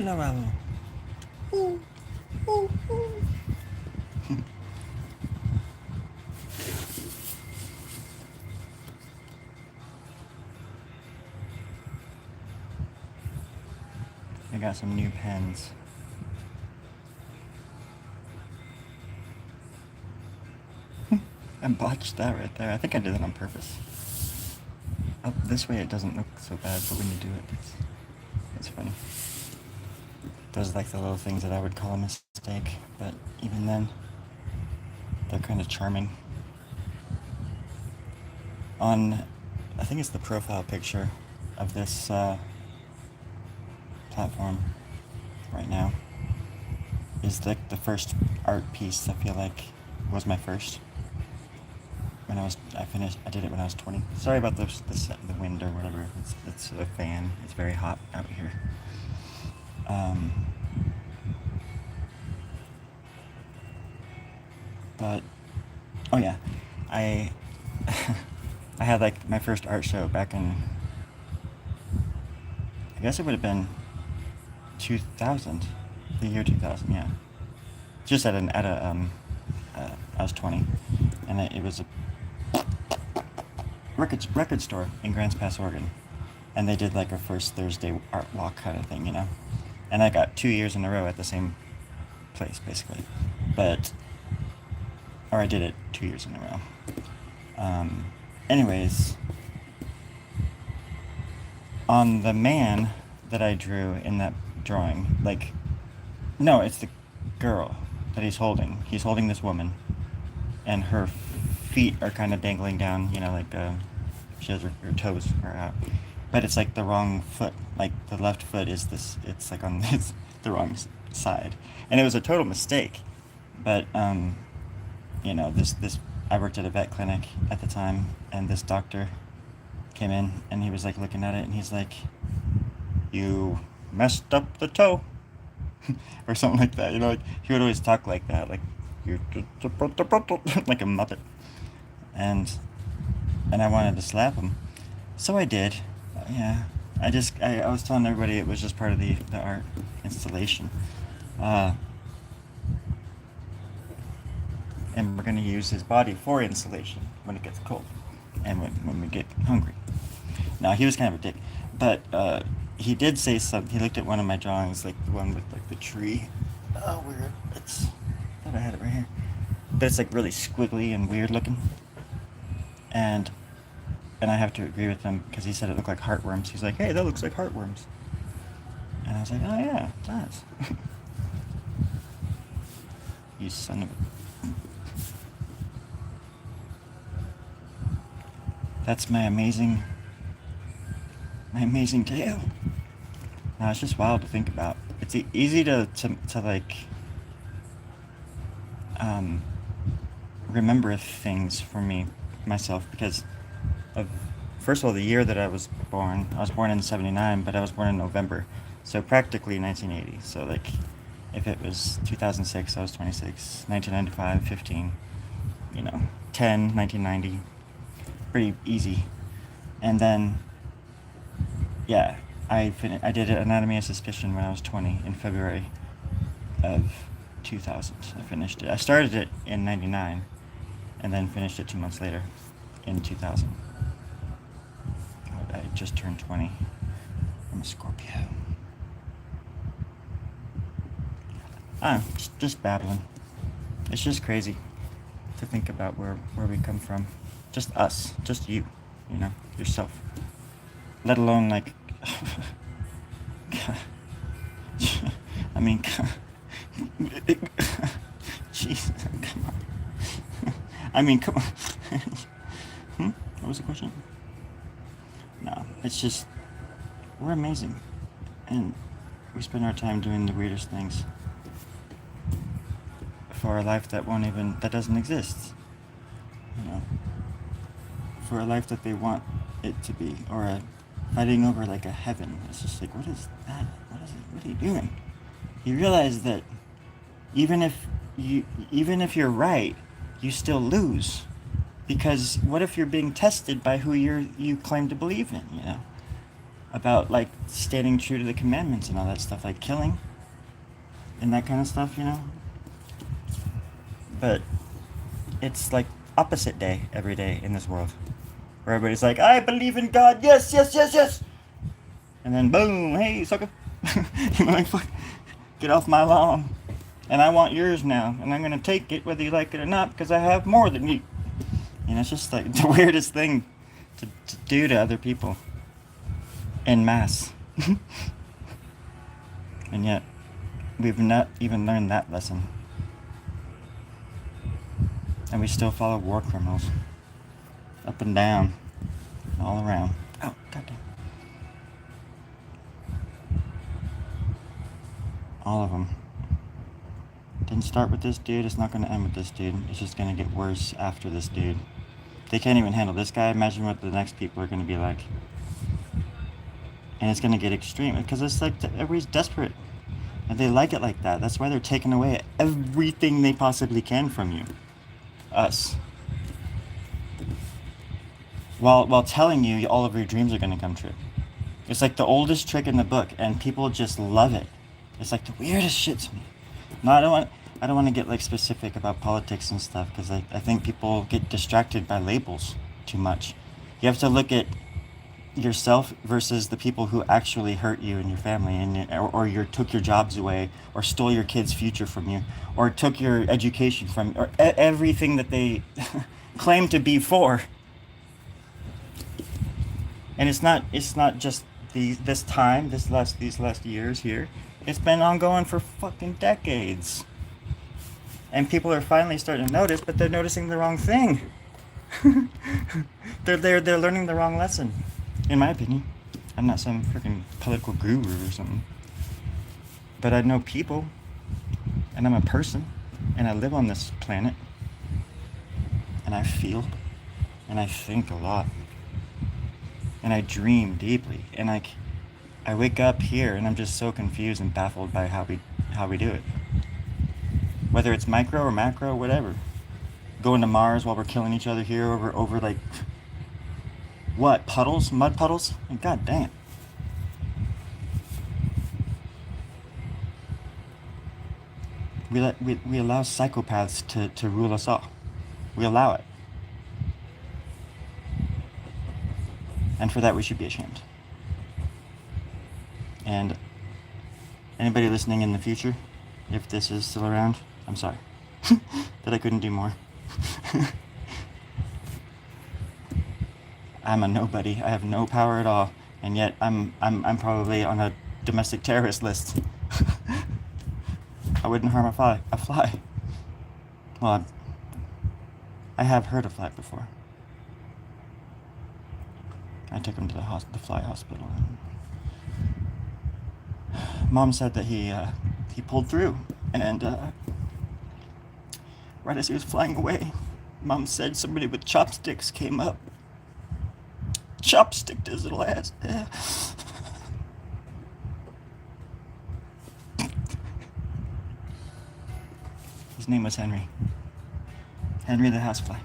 Hello, Alo. I got some new pens. I botched that right there. I think I did that on purpose. Oh, this way it doesn't look so bad, but when you do it, it's funny. Those are like the little things that I would call a mistake, but even then, they're kind of charming. On, I think it's the profile picture of this platform right now, is like the first art piece I feel like was my first. I did it when I was 20. Sorry about the wind or whatever. It's a fan. It's very hot out here. But oh yeah, I I had like my first art show back in, I guess it would have been 2000, the year 2000. Yeah, just at I was 20, and it was a record store in Grants Pass, Oregon, and they did like a first Thursday art walk kind of thing, and I got 2 years in a row at the same place basically, or I did it 2 years in a row. Anyways, on the man that I drew in that drawing, like, no, it's the girl that he's holding. He's holding this woman, and her feet are kind of dangling down, like she has her toes are out. But it's like the wrong foot. Like the left foot is this, it's like on this, the wrong side. And it was a total mistake. But, this, I worked at a vet clinic at the time, and this doctor came in and he was like looking at it and he's like, "You messed up the toe." Or something like that. Like he would always talk like that, like you like a muppet. And I wanted to slap him. So I did. Yeah. I was telling everybody it was just part of the art installation. And we're going to use his body for insulation when it gets cold and when we get hungry. Now, he was kind of a dick, but he did say something. He looked at one of my drawings, like the one with like the tree. Oh, weird. I thought I had it right here. But it's like really squiggly and weird looking. And I have to agree with him because he said it looked like heartworms. He's like, "Hey, that looks like heartworms." And I was like, "Oh yeah, it does." You son of a... That's my amazing tale. Now it's just wild to think about. It's easy to like remember things for myself because of, first of all, the year that I was born. I was born in 79, but I was born in November, so practically 1980. So like, if it was 2006, I was 26. 1995, 15. 10, 1990. Pretty easy. And then, yeah, I did Anatomy of Suspicion when I was 20 in February of 2000. I finished it. I started it in 99, and then finished it 2 months later in 2000. I just turned 20. I'm a Scorpio. Just babbling. It's just crazy to think about where we come from. Just us. Just you. Yourself. Let alone, like... I mean... Jeez. Come on. I mean, come on. What was the question? No, it's just... We're amazing. And we spend our time doing the weirdest things for a life that doesn't exist. For a life that they want it to be, or fighting over like a heaven. It's just like, what is that? What are you doing? You realize that even if you're right, you still lose, because what if you're being tested by who you claim to believe in? about like standing true to the commandments and all that stuff, like killing and that kind of stuff, you know. But it's like opposite day every day in this world, where everybody's like, I believe in God, yes, yes, yes, yes, and then boom, hey, sucker, you know, like, fuck, get off my lawn, and I want yours now, and I'm gonna take it whether you like it or not because I have more than you. You know, it's just like the weirdest thing to do to other people en masse. And yet, we've not even learned that lesson. And we still follow war criminals. Up and down. All around. Oh, goddamn. All of them. Didn't start with this dude, it's not going to end with this dude. It's just going to get worse after this dude. They can't even handle this guy. Imagine what the next people are going to be like. And it's going to get extreme because it's like everybody's desperate. And they like it like that. That's why they're taking away everything they possibly can from you. Us. While telling you all of your dreams are going to come true. It's like the oldest trick in the book, and people just love it. It's like the weirdest shit to me. No, I don't want to get like specific about politics and stuff because I think people get distracted by labels too much. You have to look at yourself versus the people who actually hurt you and your family, and or took your jobs away, or stole your kids' future from you, or took your education from, or everything that they claim to be for. And it's not just these last years here. It's been ongoing for fucking decades. And people are finally starting to notice, but they're noticing the wrong thing. They're learning the wrong lesson, in my opinion. I'm not some freaking political guru or something. But I know people, and I'm a person, and I live on this planet, and I feel, and I think a lot, and I dream deeply, and I wake up here and I'm just so confused and baffled by how we do it. Whether it's micro or macro, whatever. Going to Mars while we're killing each other here over like what, puddles? Mud puddles? God damn. We allow psychopaths to rule us all. We allow it. And for that we should be ashamed. And anybody listening in the future, if this is still around, I'm sorry that I couldn't do more. I'm a nobody. I have no power at all, and yet I'm probably on a domestic terrorist list. I wouldn't harm a fly. Well, I have heard a fly before. I took him to the fly hospital. Mom said that he pulled through, and right as he was flying away, Mom said somebody with chopsticks came up, chopsticked his little ass. His name was Henry the housefly.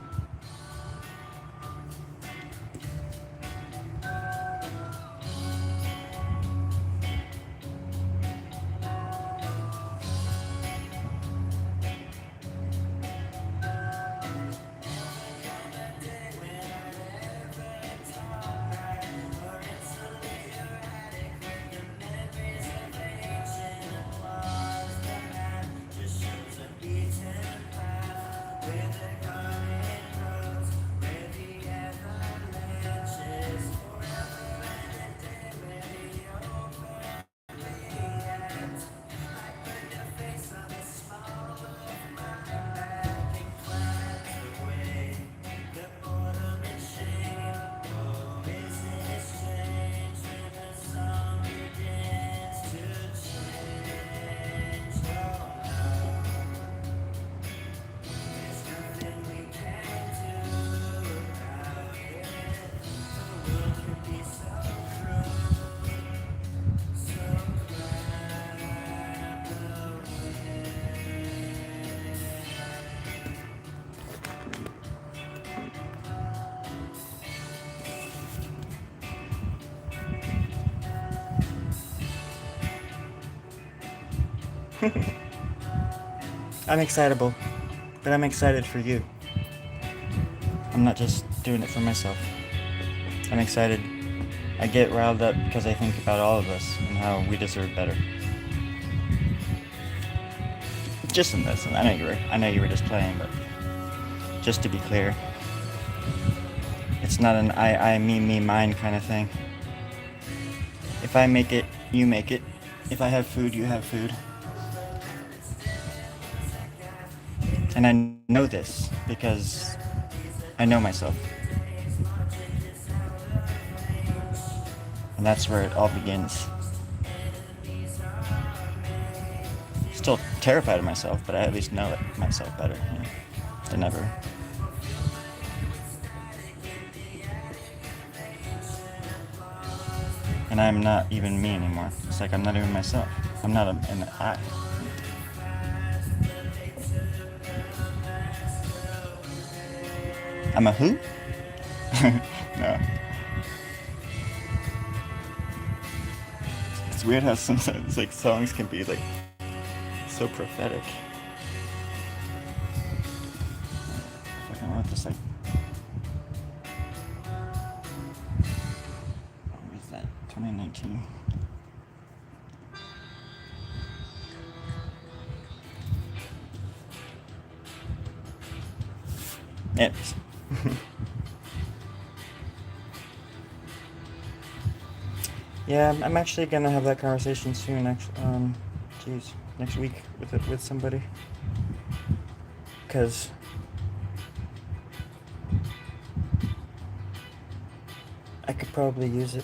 I'm excitable, but I'm excited for you. I'm not just doing it for myself. I'm excited. I get riled up because I think about all of us and how we deserve better. Just in this, and I know you were just playing, but just to be clear, it's not an I, me, mine kind of thing. If I make it, you make it. If I have food, you have food. And I know this because I know myself. And that's where it all begins. Still terrified of myself, but I at least know it myself better, than ever. And I'm not even me anymore. It's like I'm not even myself. I'm not an I. I'm a who? No. It's weird how sometimes like songs can be like so prophetic. I fucking wrote this like. What was that? 2019. It's. Yeah, I'm actually gonna have that conversation soon. Next week with somebody. Cause I could probably use it,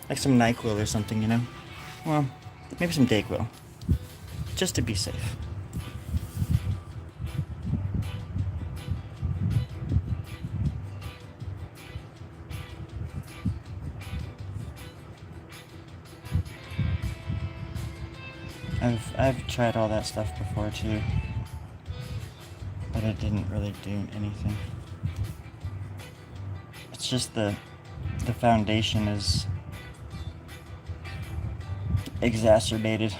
like some NyQuil or something, Well, maybe some Dayquil, just to be safe. I've tried all that stuff before too, but it didn't really do anything. It's just the foundation is exacerbated.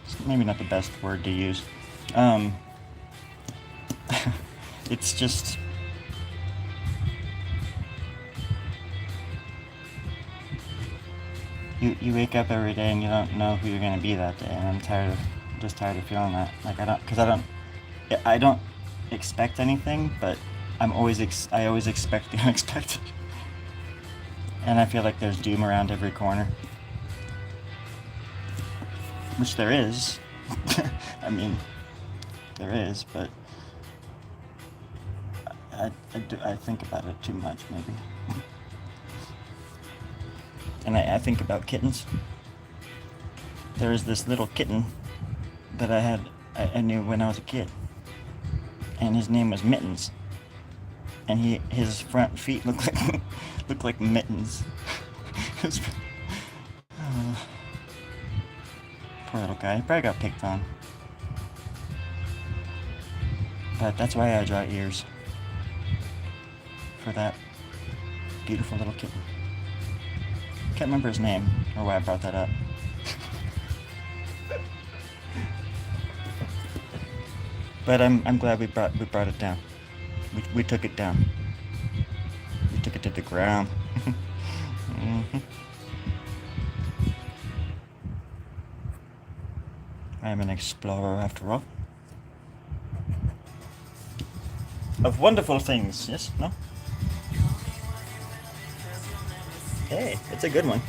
It's maybe not the best word to use. It's just you wake up every day and you don't know who you're gonna be that day, and I'm tired of feeling that. Like I don't expect anything, but I always expect the unexpected, and I feel like there's doom around every corner, which there is. I mean, there is, but I think about it too much, maybe. And I think about kittens. There was this little kitten that I knew when I was a kid, and his name was Mittens. And his front feet looked like mittens. Poor little guy. He probably got picked on. But that's why I draw ears for that beautiful little kitten. Can't remember his name or why I brought that up. But I'm glad we brought it down. We took it down. We took it to the ground. Mm-hmm. I am an explorer after all. Of wonderful things, yes? No? Hey, it's a good one.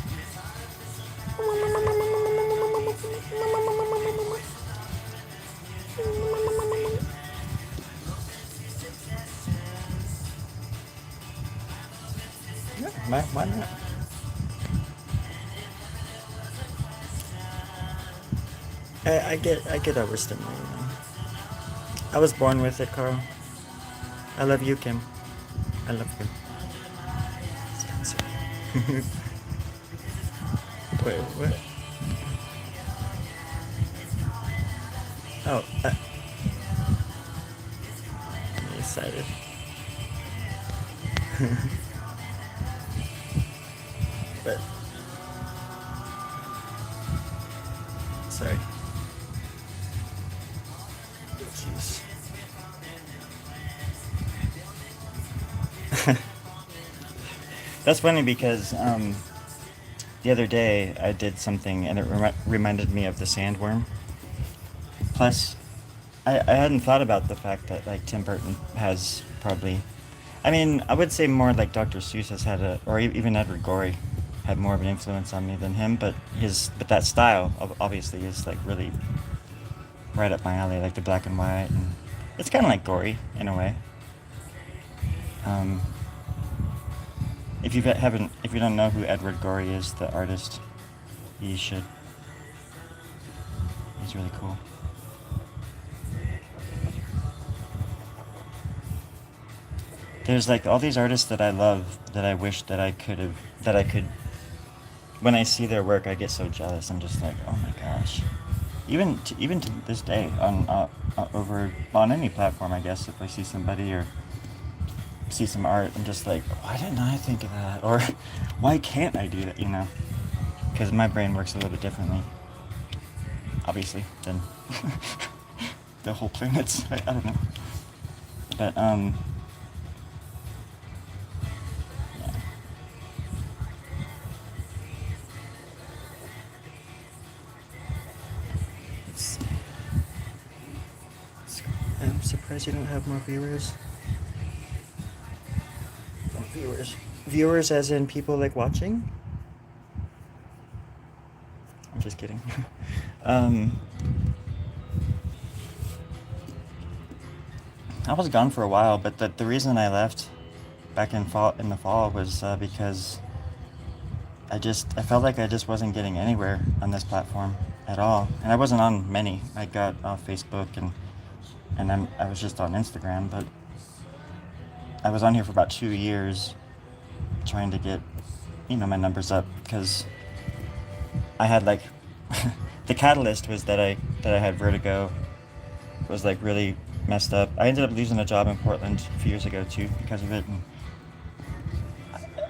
Yeah, why not? I get overstimulated. I was born with it, Carl. I love you, Kim. I love you. Wait, what? Oh, I'm excited. But Sorry. Jeez. That's funny because the other day I did something and it reminded me of the sandworm. Plus, I hadn't thought about the fact that like Tim Burton has probably, I mean, I would say more like Dr. Seuss has had or even Edward Gorey had more of an influence on me than him, but that style obviously is like really right up my alley, like the black and white, and it's kind of like Gorey in a way. Um, if you don't know who Edward Gorey is, the artist, you should. He's really cool. There's like all these artists that I love that I wish that I could. When I see their work, I get so jealous. I'm just like, oh my gosh. Even to this day, over on any platform, I guess, if I see somebody or see some art, I'm just like, why didn't I think of that? Or why can't I do that? You know, because my brain works a little bit differently, obviously, than the whole planet's. I don't know, but yeah. It's, I'm surprised you don't have more viewers. Viewers as in people like watching? I'm just kidding. um, I was gone for a while, but the reason I left back in the fall was because I felt like I just wasn't getting anywhere on this platform at all, and I wasn't on many. I got off Facebook and I was just on Instagram, but I was on here for about 2 years trying to get my numbers up because I had like the catalyst was that I had vertigo, was like really messed up. I ended up losing a job in Portland a few years ago too because of it, and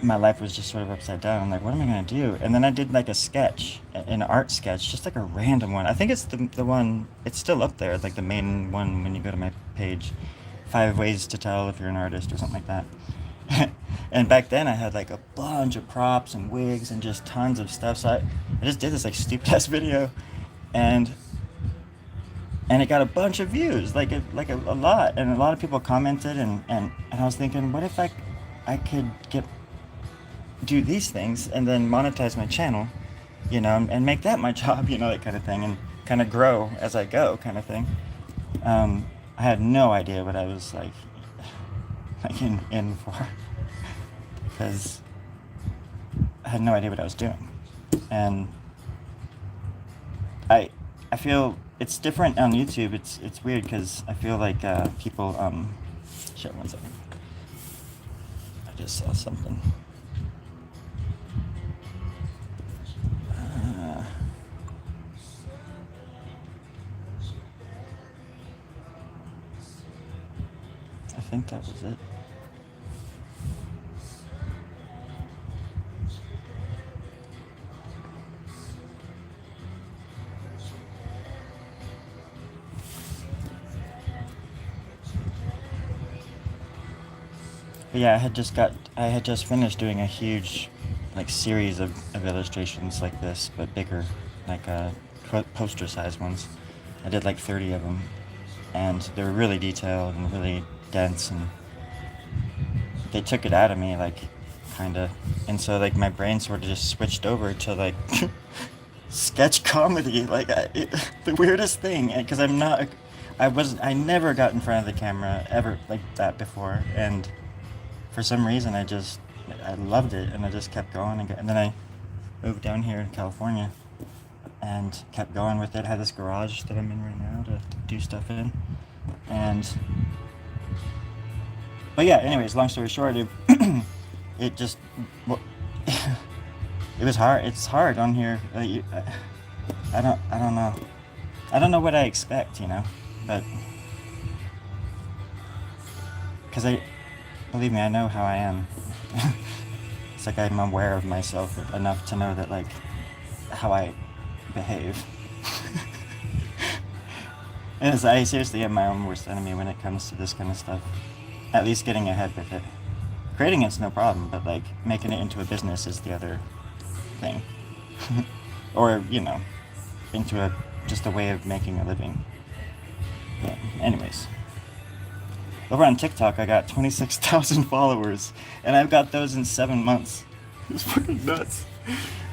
my life was just sort of upside down. I'm like, what am I gonna do? And then I did like a sketch, an art sketch, just like a random one. I think it's the one. It's still up there, like the main one when you go to my page, 5 ways to tell if you're an artist or something like that. And back then I had like a bunch of props and wigs and just tons of stuff. So I just did this like stupid ass video, and it got a bunch of views, like a lot, and a lot of people commented, and I was thinking, what if I could do these things and then monetize my channel, and make that my job, that kind of thing, and kind of grow as I go, kind of thing. I had no idea what I was like in for, because I had no idea what I was doing, and I feel it's different on YouTube. It's weird because I feel like people shit. 1 second. I just saw something. I think that was it. But yeah, I had just finished doing a huge like series of illustrations like this, but bigger, like poster size ones. I did like 30 of them, and they were really detailed and really dense, and they took it out of me, like, kind of. And so like my brain sort of just switched over to like sketch comedy, like the weirdest thing, because I never got in front of the camera ever like that before, and for some reason I loved it, and I just kept going, and then I moved down here in California and kept going with it. I had this garage that I'm in right now to do stuff in, but yeah, anyways, long story short, it just it was hard. It's hard on here. I don't know. I don't know what I expect, but because believe me, I know how I am. It's like I'm aware of myself enough to know that like how I behave. And I seriously am my own worst enemy when it comes to this kind of stuff. At least getting ahead with it. Creating it's no problem, but like making it into a business is the other thing. Or, into just a way of making a living. But anyways. Over on TikTok, I got 26,000 followers, and I've got those in 7 months. It's fucking nuts.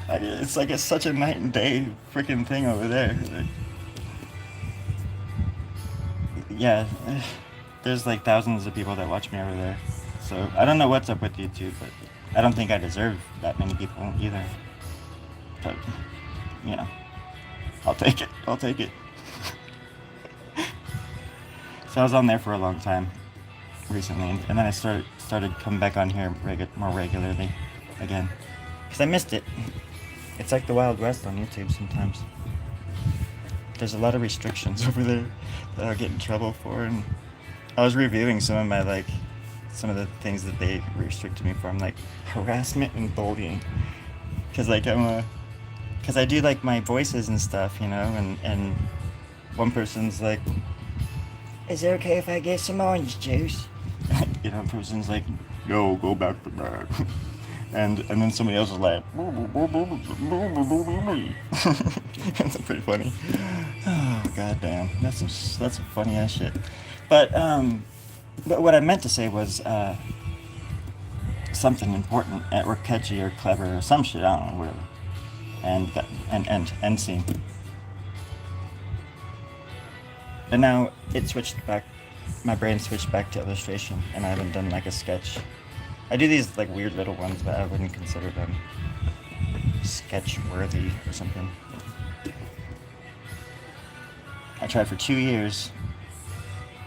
It's like such a night and day freaking thing over there. Yeah, there's like thousands of people that watch me over there. So I don't know what's up with YouTube, but I don't think I deserve that many people either. But, you know, I'll take it. I'll take it. So I was on there for a long time recently, and then I started coming back on here more regularly again, because I missed it. It's like the Wild West on YouTube sometimes. There's a lot of restrictions over there that I get in trouble for, and I was reviewing some of the things that they restricted me from, like harassment and bullying, because because I do like my voices and stuff, and one person's like, "Is it okay if I get some orange juice?" Person's like, "Yo, go back to that." And then somebody else is like, that's pretty funny. Oh, goddamn. That's some funny ass shit. But what I meant to say was something important or catchy or clever or some shit, I don't know, whatever. And end scene. And now it switched back, my brain switched back to illustration, and I haven't done like a sketch. I do these like weird little ones, but I wouldn't consider them sketch worthy or something. I tried for 2 years,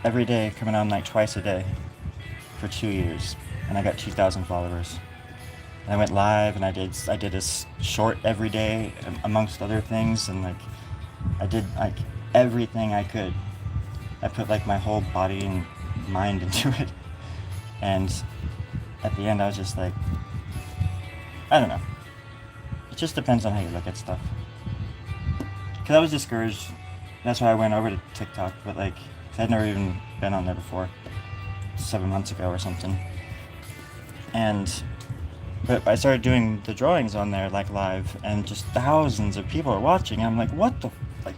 every day, coming on like twice a day for 2 years, and I got 2,000 followers. And I went live, and I did a short every day, amongst other things, and like I did like everything I could. I put like my whole body and mind into it, and at the end I was just like, I don't know. It just depends on how you look at stuff. Because I was discouraged. That's why I went over to TikTok, but like, I'd never even been on there before, 7 months ago or something. But I started doing the drawings on there like live, and just thousands of people are watching. I'm like, what the, like,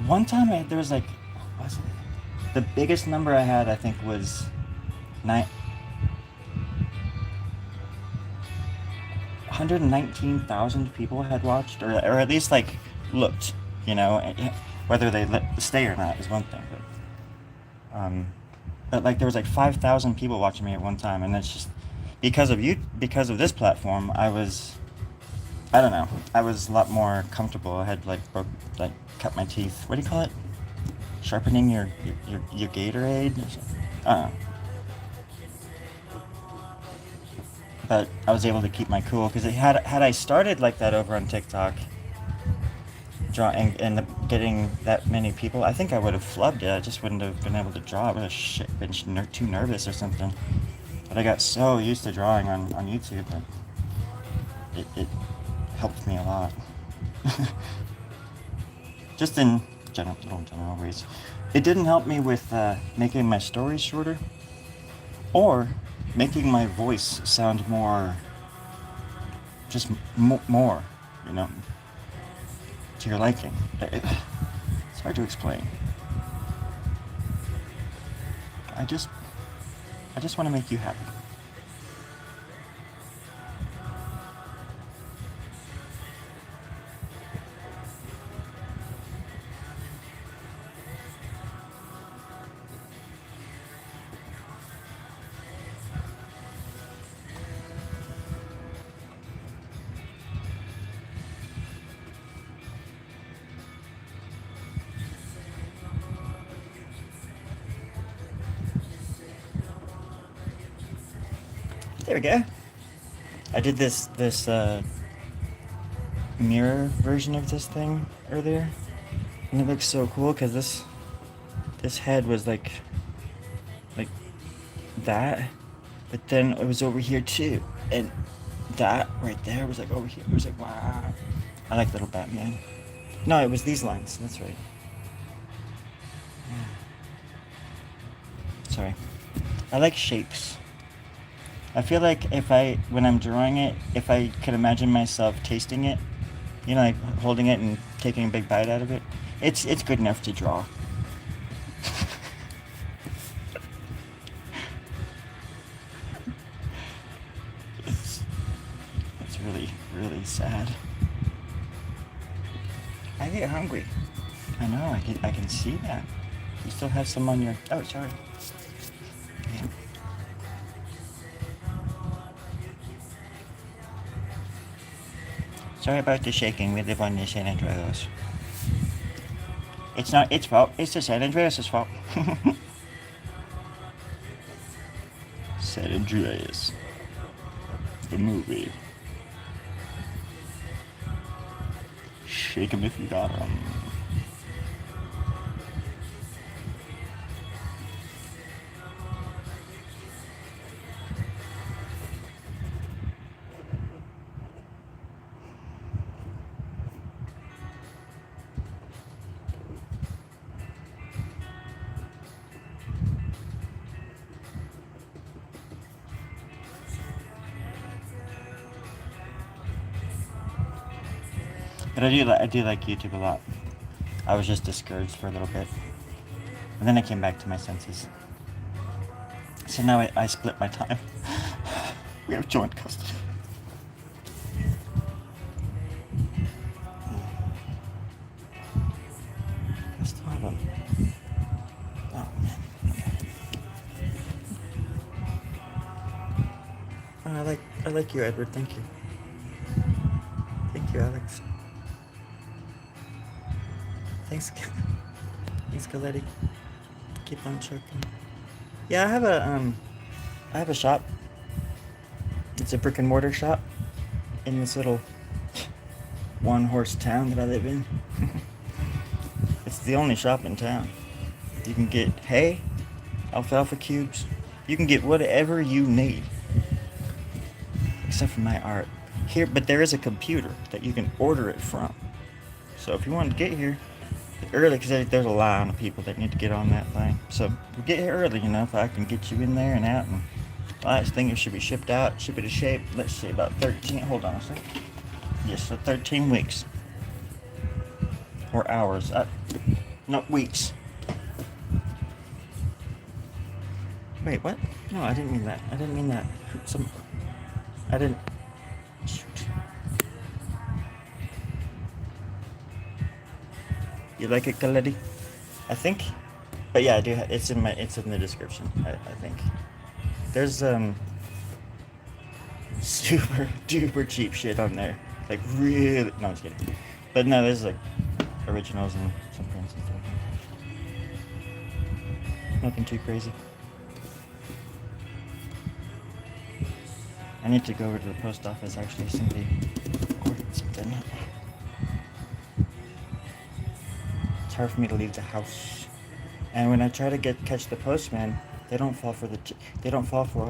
one time there was like, what was it? The biggest number I had, I think, was 119,000 people had watched, or at least like looked, whether they stay or not is one thing, but like there was like 5,000 people watching me at one time, and it's just because of this platform, I was a lot more comfortable. I had cut my teeth. What do you call it? Sharpening your Gatorade? I don't know. But I was able to keep my cool, because had I started like that over on TikTok, drawing and getting that many people, I think I would have flubbed it. I just wouldn't have been able to draw. I would have been too nervous or something. But I got so used to drawing on YouTube that it helped me a lot. Just in general ways. It didn't help me with making my stories shorter, or making my voice sound more, just more, to your liking. It's hard to explain. I just want to make you happy. There we go. I did this mirror version of this thing earlier, and it looks so cool, because this head was like that, but then it was over here too, and that right there was like over here. It was like, wow. I like little Batman. No, it was these lines. That's right. sorry. I like shapes. I feel like when I'm drawing it, if I could imagine myself tasting it, like holding it and taking a big bite out of it, it's good enough to draw. it's it's really really sad. I get hungry. I know. I can see that. You still have some on your. Oh, sorry. Yeah. Sorry about the shaking. We live on the San Andreas. It's not its fault. It's the San Andreas' fault. San Andreas. The movie. Shake 'em if you got 'em. But I do like YouTube a lot. I was just discouraged for a little bit, and then I came back to my senses. So now I split my time. We have joint custody. I still have them. Oh man. Okay. I like you, Edward. Thank you. Thank you, Alex. Thanks, Coletti. Keep on checking. Yeah, I have a shop. It's a brick and mortar shop in this little one-horse town that I live in. It's the only shop in town. You can get hay, alfalfa cubes. You can get whatever you need, except for my art here. But there is a computer that you can order it from. So if you want to get here early, because there's a lot of people that need to get on that thing. So we'll get here early enough. I can get you in there and out. And last thing, it should be shipped out, ship it to shape. Let's see, about 13. Hold on a second. Yes, so 13 weeks or hours. No, weeks. Wait, what? No, I didn't mean that. I didn't mean that. I didn't. Shoot. You like it, Khaledi? I think. But yeah, I do. It's in the description. I think. There's super duper cheap shit on there. Like really. No, I'm just kidding. But no, there's like originals and some prints and stuff. Nothing too crazy. I need to go over to the post office. Actually, somebody ordered something. It's hard for me to leave the house, and when I try to catch the postman, they don't fall for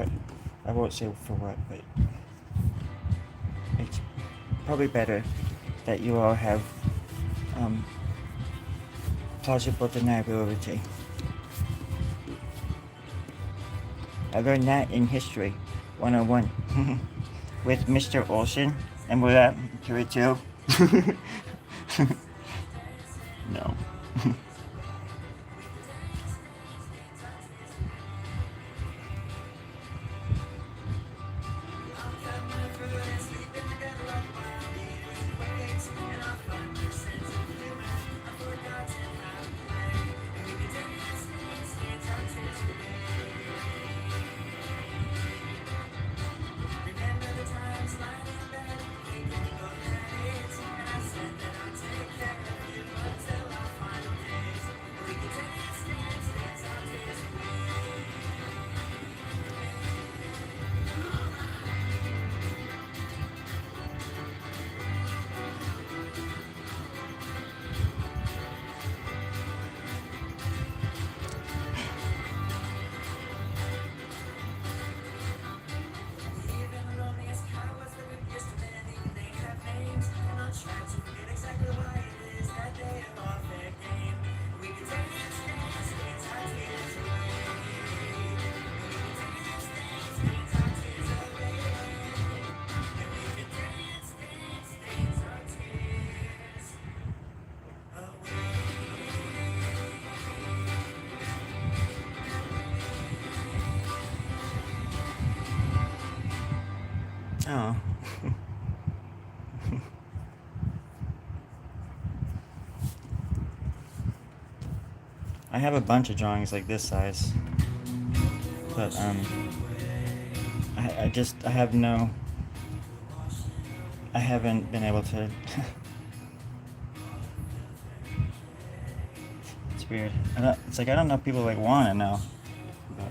it. I won't say for what, but it's probably better that you all have plausible deniability. I learned that in History 101 with Mr. Olson, and we're at period 2. No. Oh. I have a bunch of drawings like this size, but I have no. I haven't been able to. It's weird. It's like I don't know if people like want to know. But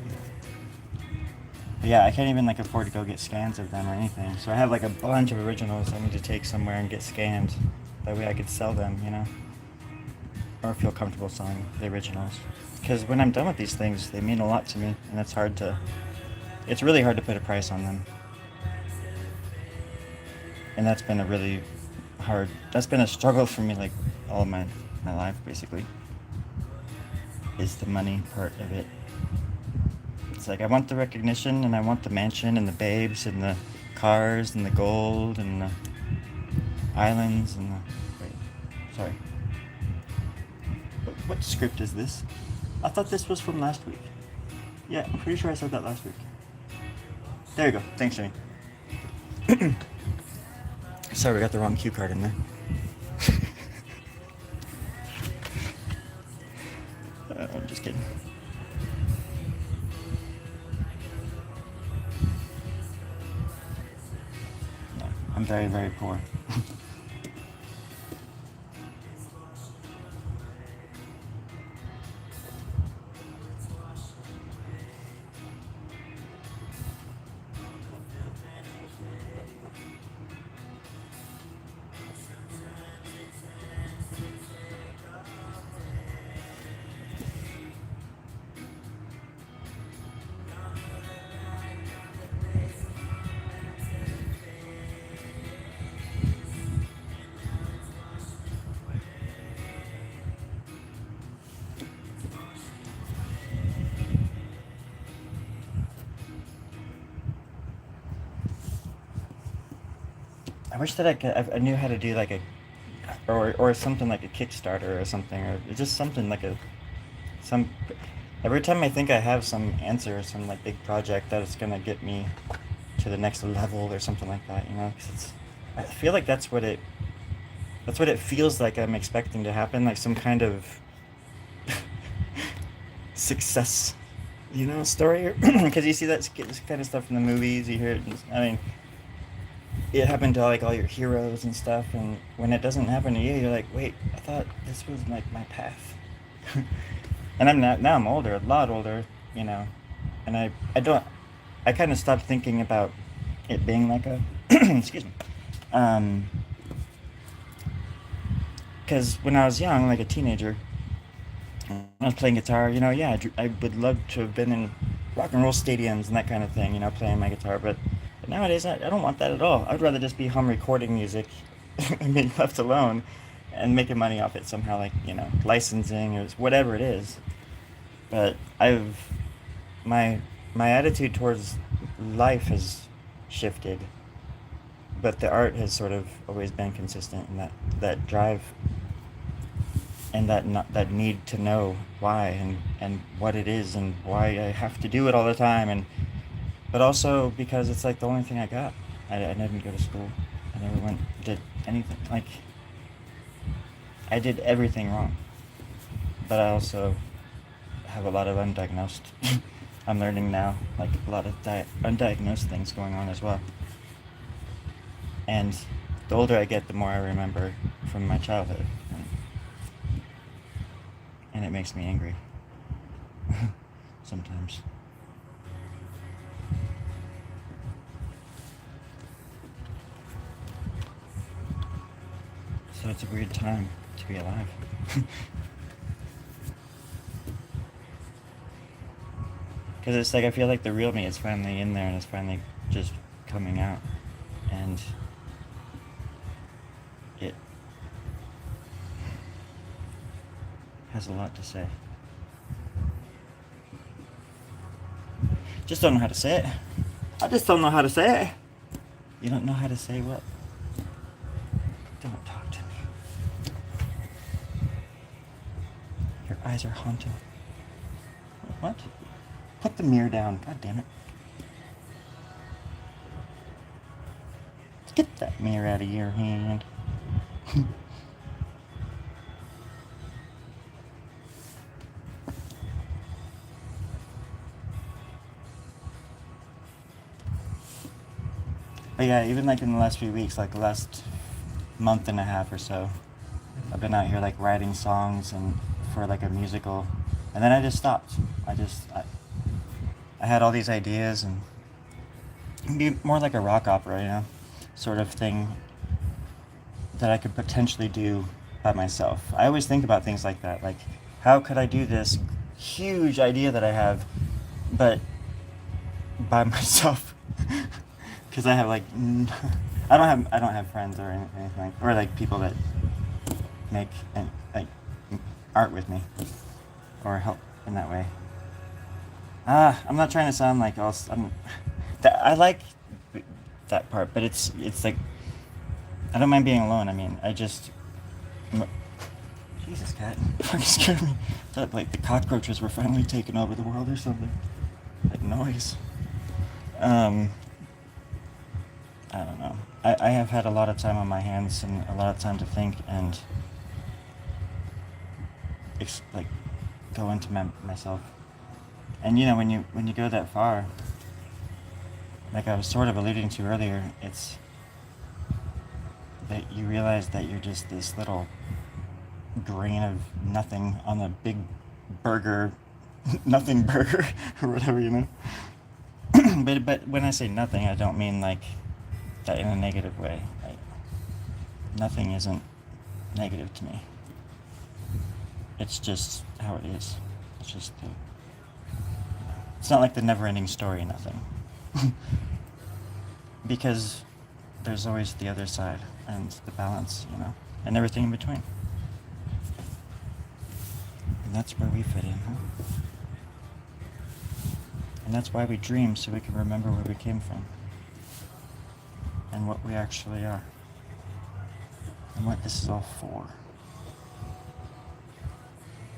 yeah, I can't even like afford to go get scans of them or anything. So I have like a bunch of originals I need to take somewhere and get scanned. That way I could sell them, you know, or feel comfortable selling the originals. Because when I'm done with these things, they mean a lot to me, and it's hard to. It's really hard to put a price on them. And that's been a really hard. That's been a struggle for me, like all of my life, basically. Is the money part of it. It's like I want the recognition and I want the mansion and the babes and the cars and the gold and the islands and the. Wait, sorry. What script is this? I thought this was from last week. Yeah, I'm pretty sure I said that last week. There you go. Thanks, Jenny. Sorry, we got the wrong cue card in there. I'm just kidding. No, I'm very, very poor. I wish that I knew how to do like a, or something like a Kickstarter or something, or just something like a, some. Every time I think I have some answer or some like big project that is gonna get me to the next level or something like that, you know, 'cause I feel like that's what it feels like I'm expecting to happen, like some kind of success, you know, story, because you see that kind of stuff in the movies, you hear it. I mean, it happened to like all your heroes and stuff, and when it doesn't happen to you, you're like, wait, I thought this was like my path. And I'm not now. I'm older, a lot older, you know, and I don't. I kind of stopped thinking about it being like a excuse me, um, because when I was young, like a teenager, when I was playing guitar, you know, yeah, I would love to have been in rock and roll stadiums and that kind of thing, you know, playing my guitar. But nowadays, I don't want that at all. I'd rather just be home recording music and being left alone and making money off it somehow, like, you know, licensing or whatever it is. But my my attitude towards life has shifted, but the art has sort of always been consistent, and that drive and that need to know why and what it is and why I have to do it all the time, and but also because it's like the only thing I got. I didn't go to school. I never did anything. Like I did everything wrong, but I also have a lot of undiagnosed. I'm learning now, like a lot of undiagnosed things going on as well. And the older I get, the more I remember from my childhood, and it makes me angry sometimes. So it's a weird time to be alive. Because it's like I feel like the real me is finally in there and it's finally just coming out. And it has a lot to say. Just don't know how to say it. I just don't know how to say it. You don't know how to say what? Don't talk to me. Your eyes are haunting. What? Put the mirror down. God damn it. Get that mirror out of your hand. But yeah, even like in the last few weeks, like the last month and a half or so, I've been out here like writing songs and for like a musical, and then I just stopped. I had all these ideas and it'd be more like a rock opera, sort of thing that I could potentially do by myself. I always think about things like that, like how could I do this huge idea that I have, but by myself? Because I have like I don't have friends or anything like, or like people that make like art with me or help in that way. I'm not trying to sound like I like that part, but it's like I don't mind being alone. I mean, Jesus, cat, fucking scared me. Thought like the cockroaches were finally taking over the world or something. Like noise. I don't know. I have had a lot of time on my hands and a lot of time to think and like go into myself. And when you go that far, like I was sort of alluding to earlier, it's that you realize that you're just this little grain of nothing on a big burger, nothing burger or whatever. But when I say nothing, I don't mean like that in a negative way. Like, nothing isn't negative to me. It's just how it is. It's just it's not like the never-ending story, nothing. Because there's always the other side and the balance, and everything in between. And that's where we fit in, huh? And that's why we dream, so we can remember where we came from and what we actually are and what this is all for.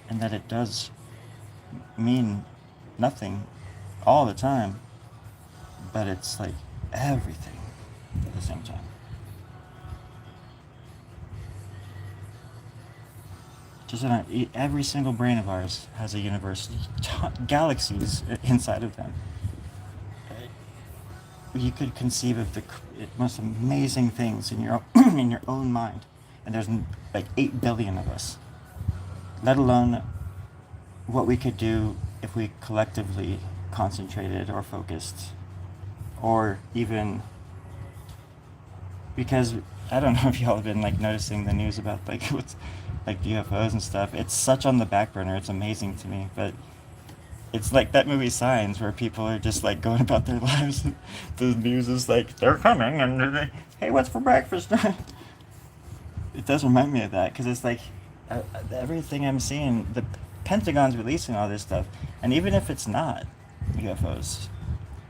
And that it does mean nothing all the time, but it's like everything at the same time. Just every single brain of ours has a universe, galaxies inside of them. You could conceive of the most amazing things in your in your own mind, and there's like 8 billion of us. Let alone what we could do if we collectively concentrated or focused, or even because I don't know if y'all have been like noticing the news about like what's like UFOs and stuff. It's such on the back burner. It's amazing to me, but it's like that movie Signs where people are just like going about their lives. The news is like they're coming and hey, what's for breakfast? It does remind me of that because it's like everything I'm seeing, the Pentagon's releasing all this stuff, and even if it's not UFOs,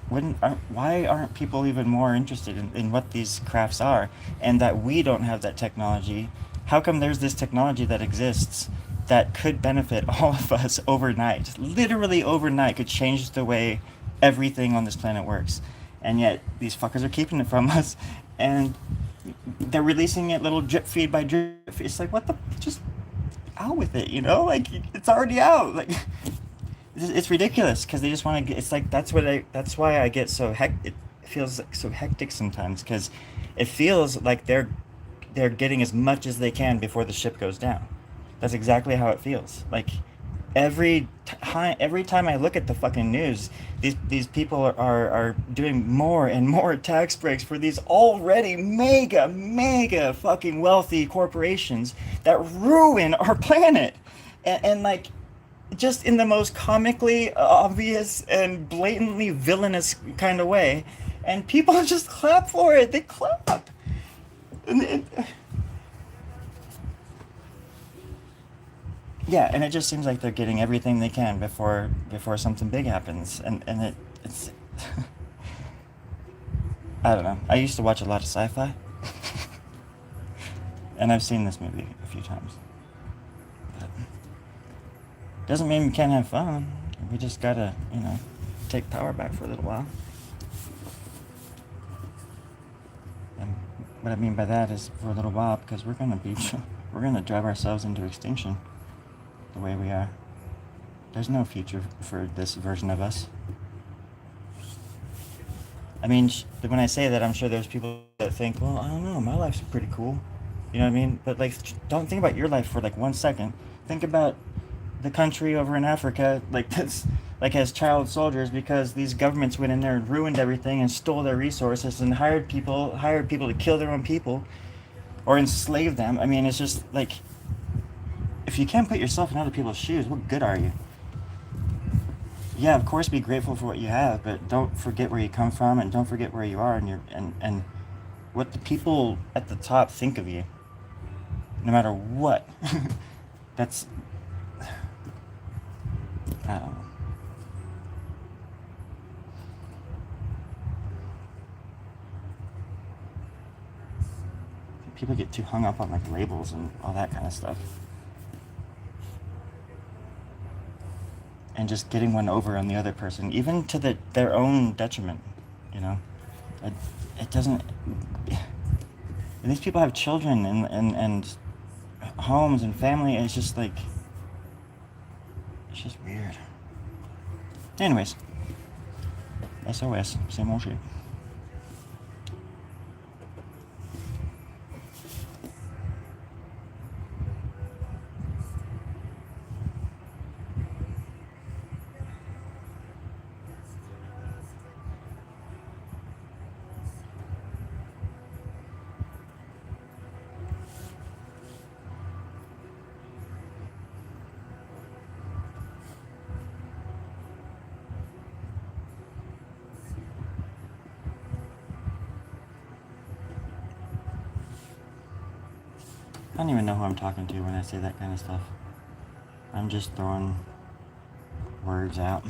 why aren't people even more interested in what these crafts are, and that we don't have that technology? How come there's this technology that exists that could benefit all of us overnight, literally overnight, could change the way everything on this planet works, and yet these fuckers are keeping it from us, and they're releasing it little drip feed by drip feed. It's like, what the, just out with it, like it's already out. Like it's ridiculous because they just want to. It's like that's why I get so it feels like so hectic sometimes because it feels like they're getting as much as they can before the ship goes down. That's exactly how it feels. Like every time I look at the fucking news, these people are doing more and more tax breaks for these already mega fucking wealthy corporations that ruin our planet, and like just in the most comically obvious and blatantly villainous kind of way, and people just clap for it. They clap. Yeah, and it just seems like they're getting everything they can before something big happens, and it's I don't know. I used to watch a lot of sci-fi, and I've seen this movie a few times. But doesn't mean we can't have fun. We just gotta, take power back for a little while and what I mean by that is for a little while, because we're gonna be, we're gonna drive ourselves into extinction the way we are. There's no future for this version of us. I mean, when I say that, I'm sure there's people that think, well, I don't know, my life's pretty cool. You know what I mean? But like, don't think about your life for like 1 second. Think about the country over in Africa, like that's like as child soldiers, because these governments went in there and ruined everything and stole their resources and hired people to kill their own people or enslave them. I mean, it's just like, if you can't put yourself in other people's shoes, what good are you? Yeah, of course, be grateful for what you have, but don't forget where you come from, and don't forget where you are, and and what the people at the top think of you, no matter what. That's, I don't know. People get too hung up on like labels and all that kind of stuff, and just getting one over on the other person, even to their own detriment. You know, it, it doesn't. And these people have children and homes and family. And it's just like, it's just weird. Anyways, SOS, same old shit. I don't even know who I'm talking to when I say that kind of stuff. I'm just throwing words out.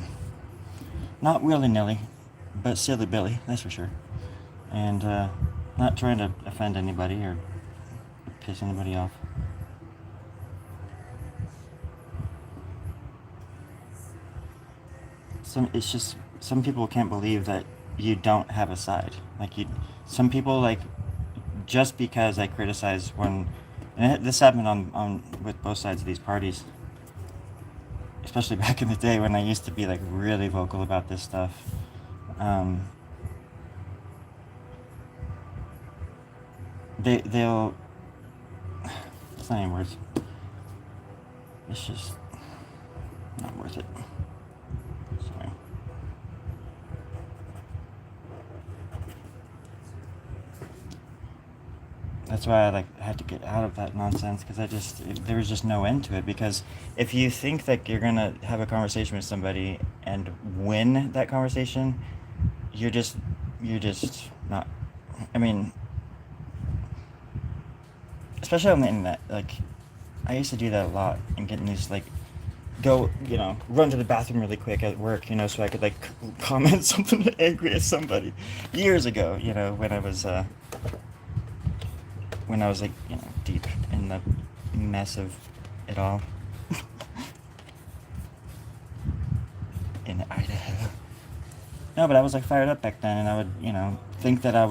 Not willy-nilly, but silly-billy, that's for sure. And not trying to offend anybody or piss anybody off. It's just, some people can't believe that you don't have a side. Like, some people, like, just because I criticize one, and this happened on with both sides of these parties, especially back in the day when I used to be like really vocal about this stuff. Um, they'll, it's not even words. It's just not worth it. Sorry. That's why I had to get out of that nonsense, because there was just no end to it. Because if you think that you're gonna have a conversation with somebody and win that conversation, you're just not. I mean, especially on the internet. Like, I used to do that a lot and get in these like, go, run to the bathroom really quick at work, so I could like comment something angry at somebody years ago, when I was like, deep in the mess of it all. In Idaho. No, but I was like fired up back then, and I would, think that I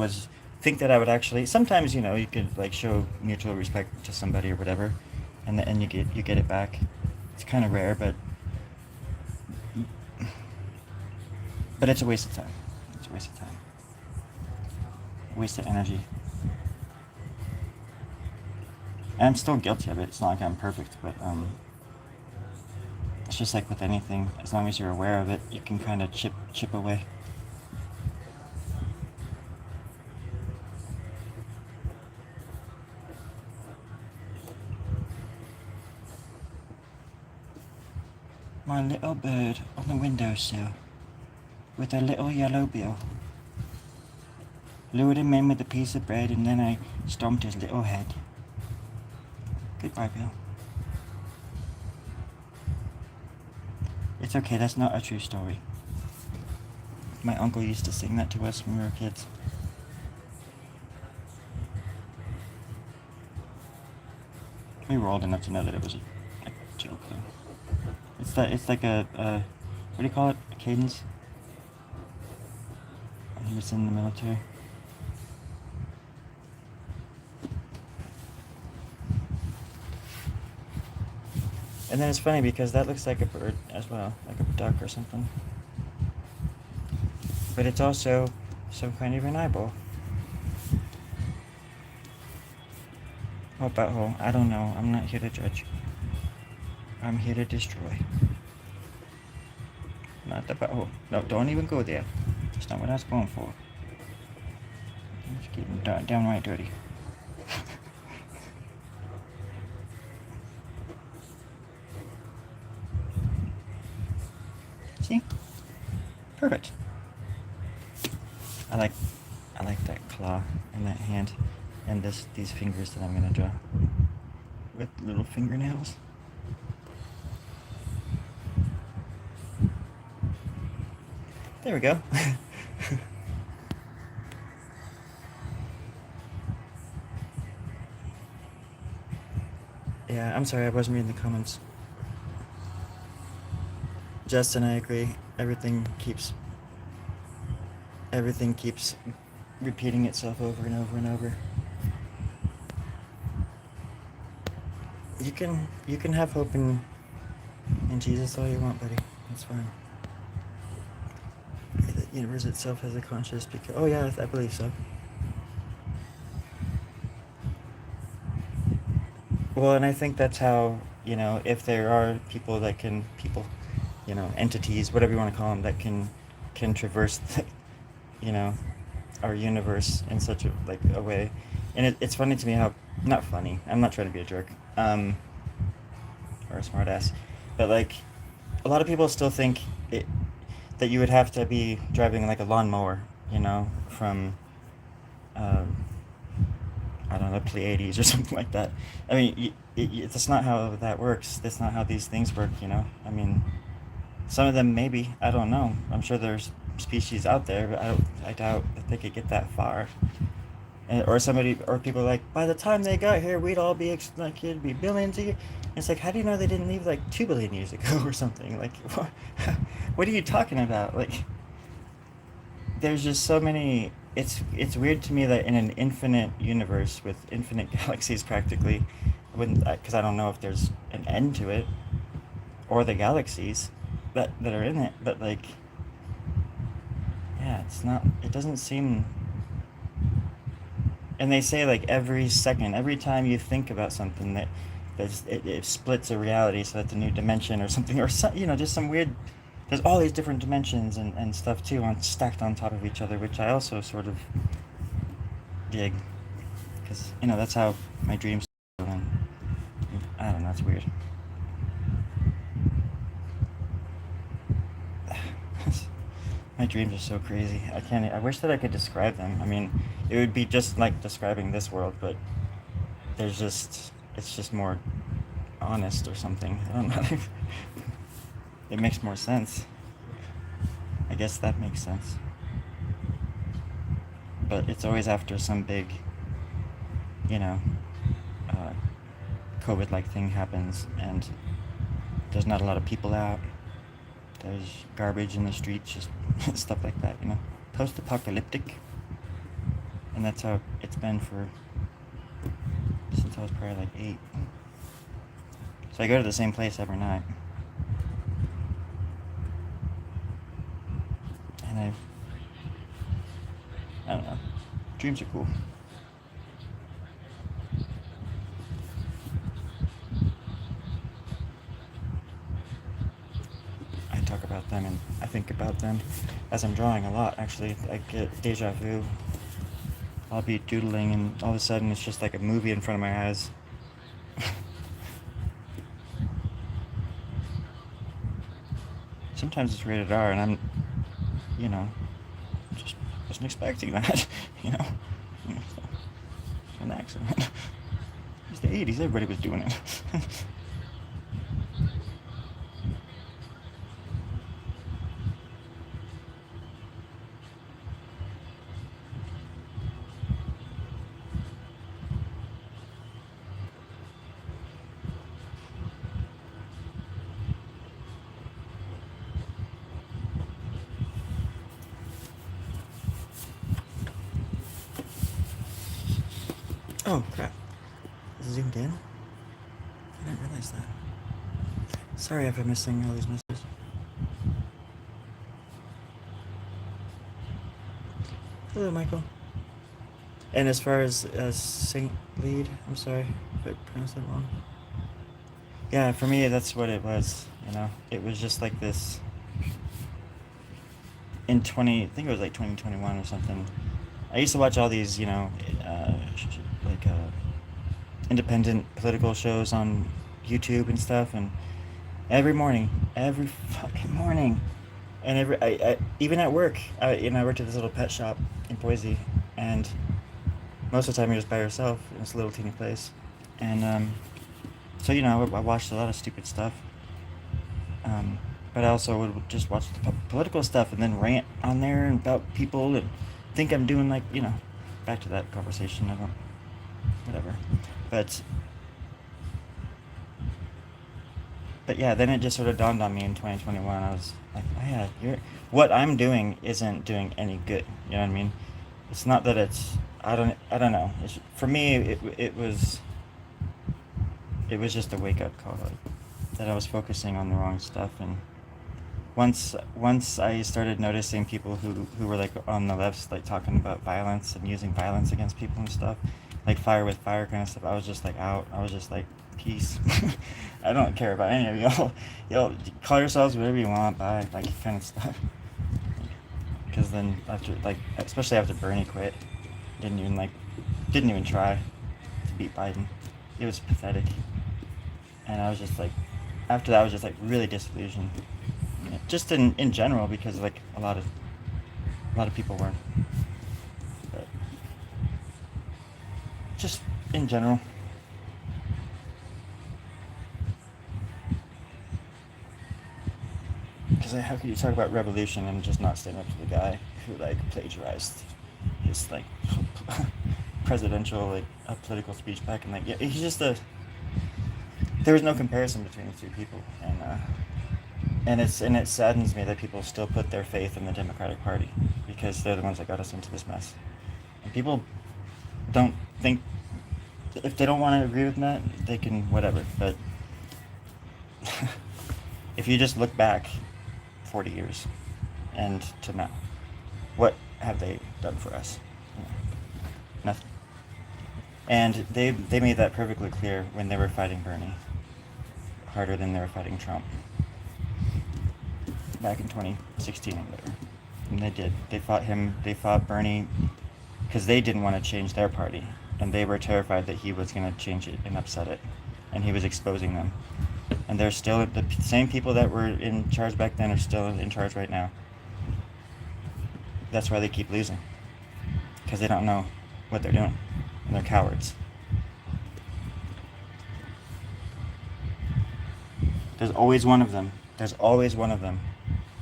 would actually. Sometimes, you could like show mutual respect to somebody or whatever, and you get it back. It's kind of rare, but it's a waste of time. It's a waste of time. Waste of energy. And I'm still guilty of it. It's not like I'm perfect, but it's just like with anything. As long as you're aware of it, you can kind of chip away. My little bird on the windowsill with a little yellow bill. Lured him in with a piece of bread, and then I stomped his little head. Goodbye, Bill. It's okay, that's not a true story. My uncle used to sing that to us when we were kids. We were old enough to know that it was a joke, though. It's like a what do you call it? A cadence? When he was in the military. And then it's funny because that looks like a bird as well, like a duck or something. But it's also some kind of an eyeball. Oh, butthole. I don't know. I'm not here to judge. I'm here to destroy. Not the butthole. No, don't even go there. That's not what I was going for. It's getting downright dirty. See? Perfect. I like that claw and that hand and these fingers that I'm gonna draw with little fingernails. There we go. Yeah, I'm sorry, I wasn't reading the comments. Justin, I agree. Everything keeps repeating itself over and over and over. You can have hope in Jesus all you want, buddy. That's fine. The universe itself has a conscious because oh yeah, I believe so. Well, and I think that's how, if there are entities, whatever you want to call them, that can traverse, you know, our universe in such a way. And it's funny to me how, not funny, I'm not trying to be a jerk, or a smartass, but like, a lot of people still think that you would have to be driving like a lawnmower, from, um, I don't know, the Pleiades or something like that. I mean, that's not how that works. That's not how these things work, I mean, some of them maybe, I don't know. I'm sure there's species out there, but I doubt that they could get that far. Or people like, by the time they got here, we'd all be like, it'd be billions of years. It's like, how do you know they didn't leave like 2 billion years ago or something? Like, what are you talking about? Like, there's just so many. It's weird to me that in an infinite universe with infinite galaxies, practically, because I don't know if there's an end to it, or the galaxies that are in it. But like, yeah, it's not. It doesn't seem. And they say like every second, every time you think about something, it splits a reality, so that's a new dimension or something, or just some weird. There's all these different dimensions and stuff too, stacked on top of each other, which I also sort of dig, because that's how my dreams go. And I don't know, it's weird. My dreams are so crazy. I can't. I wish that I could describe them. I mean, it would be just like describing this world, but it's just more honest or something. I don't know. It makes more sense. I guess that makes sense. But it's always after some big, you know, uh, COVID-like thing happens, and there's not a lot of people out. There's garbage in the streets, just stuff like that, Post-apocalyptic. And that's how it's been since I was probably like 8. So I go to the same place every night. And I don't know. Dreams are cool. I talk about them and I think about them as I'm drawing a lot, actually. I get deja vu. I'll be doodling and all of a sudden it's just like a movie in front of my eyes. Sometimes it's rated R and I'm, just wasn't expecting that, An accident. It's the 80s, everybody was doing it. Oh, crap. Is it zoomed in? I didn't realize that. Sorry if I'm missing all these messages. Hello, Michael. And as far as Saint Lead, I'm sorry if I pronounced that wrong. Yeah, for me, that's what it was. You know, it was just like this. In I think it was like 2021 or something. I used to watch all these, you know, like independent political shows on YouTube and stuff, and every fucking morning, and even at work, I worked at this little pet shop in Boise, and most of the time you're just by yourself in this little teeny place, and so I watched a lot of stupid stuff, but I also would just watch the political stuff and then rant on there about people and think I'm doing like back to that conversation. I don't, whatever, but yeah, then it just sort of dawned on me in 2021. I was like, oh yeah, what I'm doing isn't doing any good. You know what I mean? It's not that I don't know. For me, it was just a wake up call, like, that I was focusing on the wrong stuff. And once I started noticing people who were like on the left, like talking about violence and using violence against people and stuff, like fire with fire kind of stuff, I was just like out. I was just like, peace. I don't care about any of y'all. Y'all call yourselves whatever you want, bye, like kind of stuff. Because then after, like, especially after Bernie quit, didn't even try to beat Biden. It was pathetic. And I was just like, after that I was just like really disillusioned. Just in general, because like a lot of people weren't. But just in general. Because how could you talk about revolution and just not stand up to the guy who like plagiarized his like presidential like political speech back in he's just there was no comparison between the two people, and it saddens me that people still put their faith in the Democratic Party because they're the ones that got us into this mess. And people don't think, if they don't want to agree with that, they can whatever. But if you just look back 40 years and to now, what have they done for us? Nothing. And they made that perfectly clear when they were fighting Bernie harder than they were fighting Trump back in 2016 or whatever. And they did. They fought him. They fought Bernie because they didn't want to change their party, and they were terrified that he was going to change it and upset it, and he was exposing them. And they're still the same people that were in charge back then are still in charge right now. That's why they keep losing, because they don't know what they're doing, and they're cowards. There's always one of them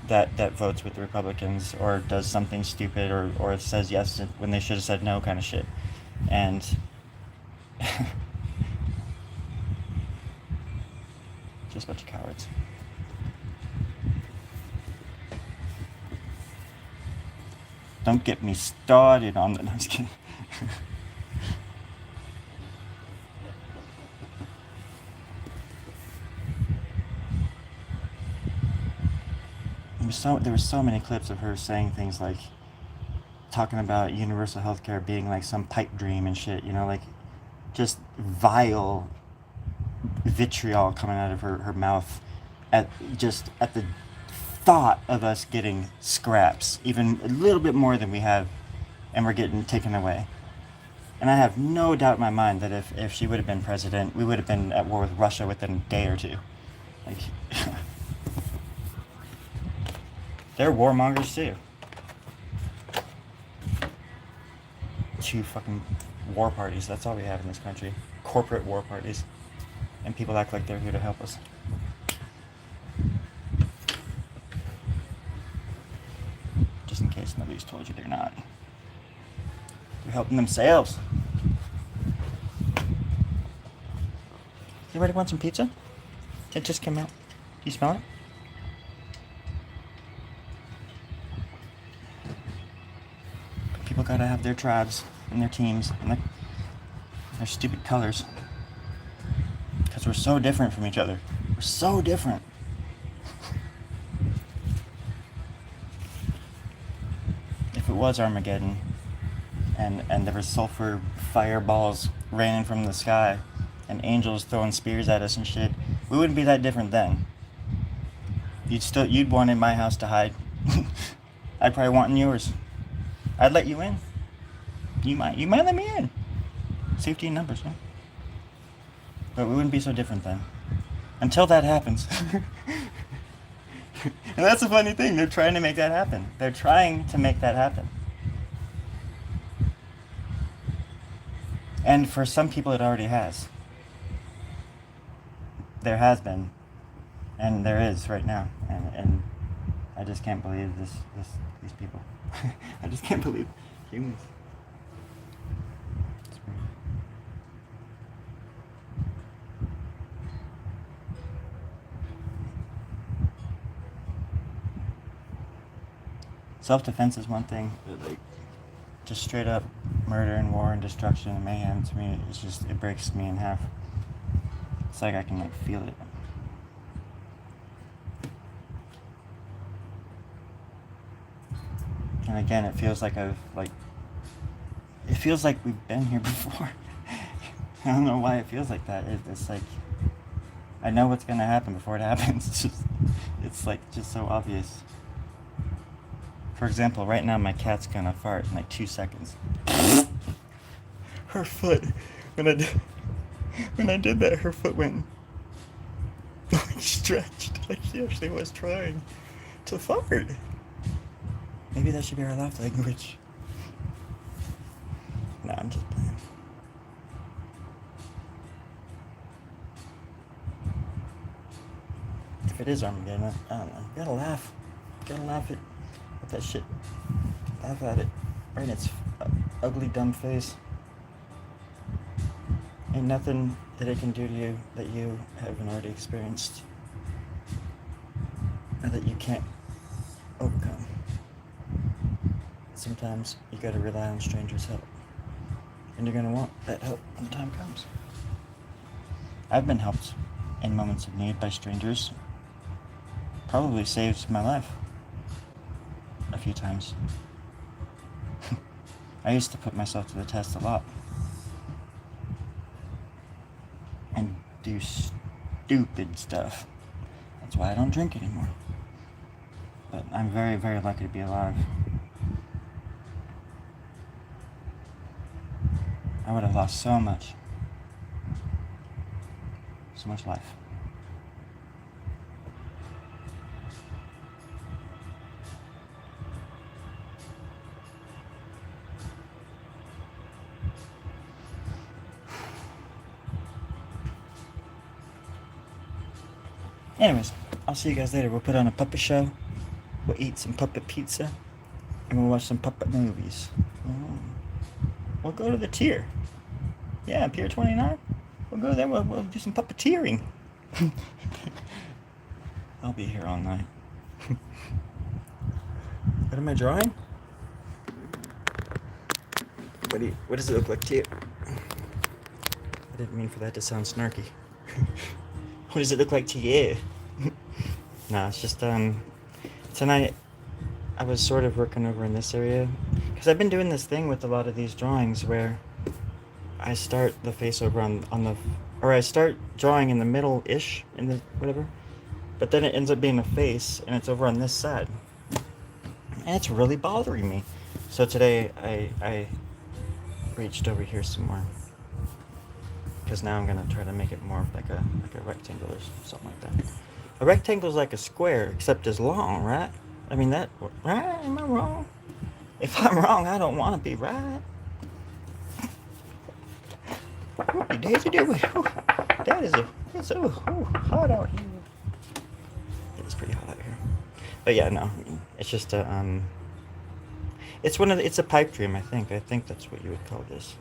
that votes with the Republicans or does something stupid or says yes when they should have said no kind of shit. And just a bunch of cowards. Don't get me started on the... No, I'm just kidding. There were so many clips of her saying things like, talking about universal healthcare being like some pipe dream and shit, like just vile vitriol coming out of her mouth at the thought of us getting scraps, even a little bit more than we have, and we're getting taken away. And I have no doubt in my mind that if she would have been president, we would have been at war with Russia within a day or two. Like, they're warmongers too. Two fucking war parties. That's all we have in this country. Corporate war parties. And people act like they're here to help us. Just in case nobody's told you they're not. They're helping themselves. Anybody want some pizza? It just came out. Do you smell it? People gotta have their tribes and their teams and their stupid colors. Because we're so different from each other. We're so different. was Armageddon, and there was sulfur fireballs raining from the sky, and angels throwing spears at us and shit, we wouldn't be that different then. You'd want in my house to hide. I'd probably want in yours. I'd let you in. You might let me in. Safety in numbers, huh? But we wouldn't be so different then. Until that happens. And that's a funny thing. They're trying to make that happen. They're trying to make that happen. And for some people, it already has. There has been, and there is right now. And I just can't believe these people. I just can't believe humans. It's weird. Self-defense is one thing, but like just straight up murder and war and destruction and mayhem, to me, it breaks me in half. It's like I can like feel it. And again, it feels like it feels like we've been here before. I don't know why it feels like that. It's like I know what's gonna happen before it happens. It's like just so obvious. For example, right now my cat's gonna fart in like 2 seconds. Her foot, when I did that, her foot went like stretched, like she actually was trying to fart. Maybe that should be our love language. No, I'm just playing. If it is Armageddon, I don't know. You gotta laugh. You gotta laugh at that shit. Laugh at it. Right in its ugly, dumb face. Ain't nothing that it can do to you that you haven't already experienced. And that you can't overcome. Sometimes you gotta rely on strangers' help. And you're gonna want that help when the time comes. I've been helped in moments of need by strangers. Probably saved my life a few times. I used to put myself to the test a lot. And do stupid stuff. That's why I don't drink anymore. But I'm very, very lucky to be alive. I would have lost so much. So much life. Anyways, I'll see you guys later. We'll put on a puppet show. We'll eat some puppet pizza. And we'll watch some puppet movies. We'll go to the tier. Yeah, Pier 29. We'll go there. We'll do some puppeteering. I'll be here all night. What am I drawing? What does it look like to you? I didn't mean for that to sound snarky. What does it look like to you? Nah, it's just, tonight I was sort of working over in this area. Because I've been doing this thing with a lot of these drawings where I start the face over or I start drawing in the middle-ish, in the whatever. But then it ends up being a face, and it's over on this side. And it's really bothering me. So today I reached over here some more. Because now I'm going to try to make it more like a rectangle or something like that. A rectangle's like a square, except as long, right? I mean, right? Am I wrong? If I'm wrong, I don't want to be right. That is it's so hot out here. It's pretty hot out here. But yeah, no, it's just it's a pipe dream, I think. I think that's what you would call this.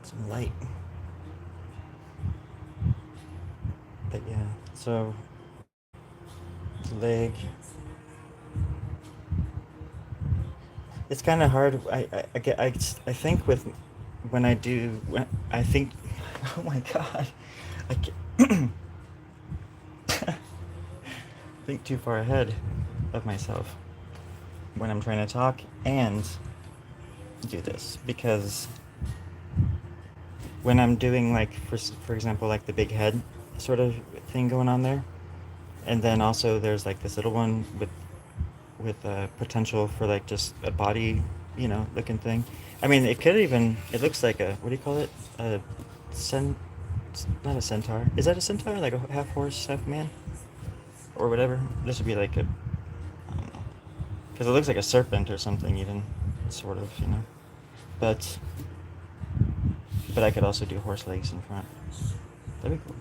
Some light. But yeah, so leg. It's kind of hard. I think I think, oh my god, think too far ahead of myself when I'm trying to talk and do this, because when I'm doing like for example like the big head sort of thing going on there, and then also there's like this little one with potential for like just a body, looking thing. I mean, it could even, it looks like a, what do you call it? A cen, not a centaur. Is that a centaur? Like a half horse, half man? Or whatever. This would be like a, I don't know. Because it looks like a serpent or something even, sort of. But, but I could also do horse legs in front. That'd be cool.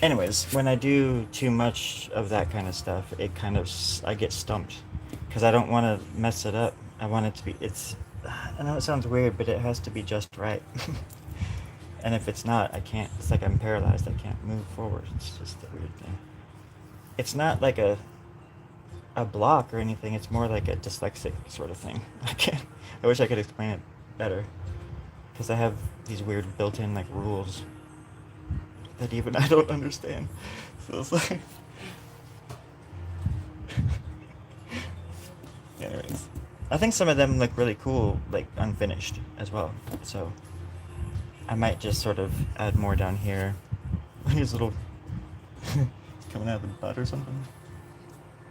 Anyways, when I do too much of that kind of stuff, it kind of, I get stumped because I don't want to mess it up. I want it to be, I know it sounds weird, but it has to be just right. And if it's not, I can't, it's like I'm paralyzed. I can't move forward. It's just a weird thing. It's not like a block or anything. It's more like a dyslexic sort of thing. I wish I could explain it better because I have these weird built-in like rules that even I don't understand. So it's like, anyways, I think some of them look really cool, like unfinished as well. So I might just sort of add more down here. These little coming out of the butt or something.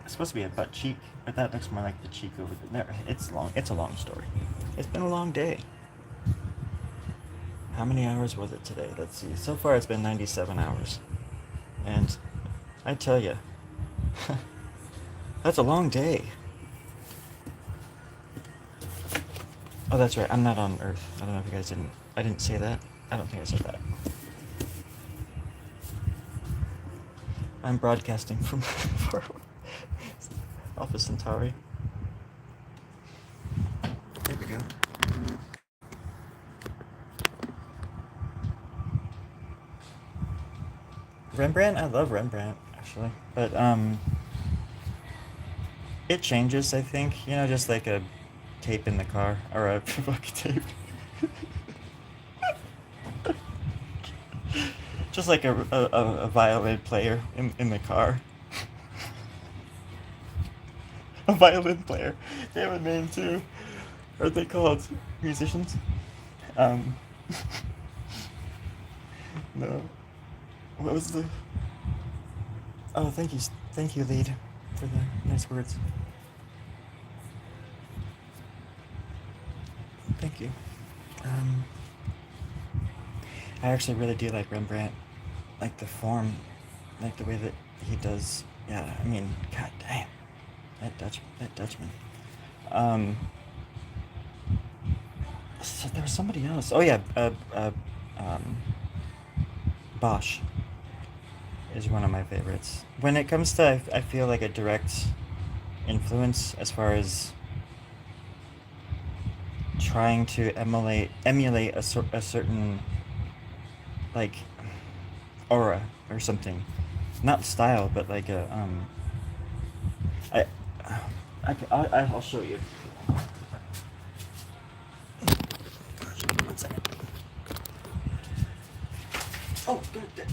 It's supposed to be a butt cheek, but that looks more like the cheek over there. It's long. It's a long story. It's been a long day. How many hours was it today? Let's see. So far it's been 97 hours. And I tell you, that's a long day. Oh, that's right. I'm not on Earth. I don't know if you guys didn't... I didn't say that. I don't think I said that. I'm broadcasting from Alpha Centauri. There we go. Rembrandt? I love Rembrandt, actually. But, it changes, I think. Just like a tape in the car. Or a fucking tape. Just like a violin player in the car. A violin player. They have a name, too. Aren't they called musicians? Um... No. What was the... Oh, thank you, Lead, for the nice words. Thank you. I actually really do like Rembrandt, like the form, like the way that he does. Yeah, I mean, god damn, that Dutchman. So there was somebody else. Oh yeah, Bosch is one of my favorites. When it comes to, I feel like a direct influence as far as trying to emulate a certain like aura or something, not style, but like a I, I'll show you. One second. Oh, good.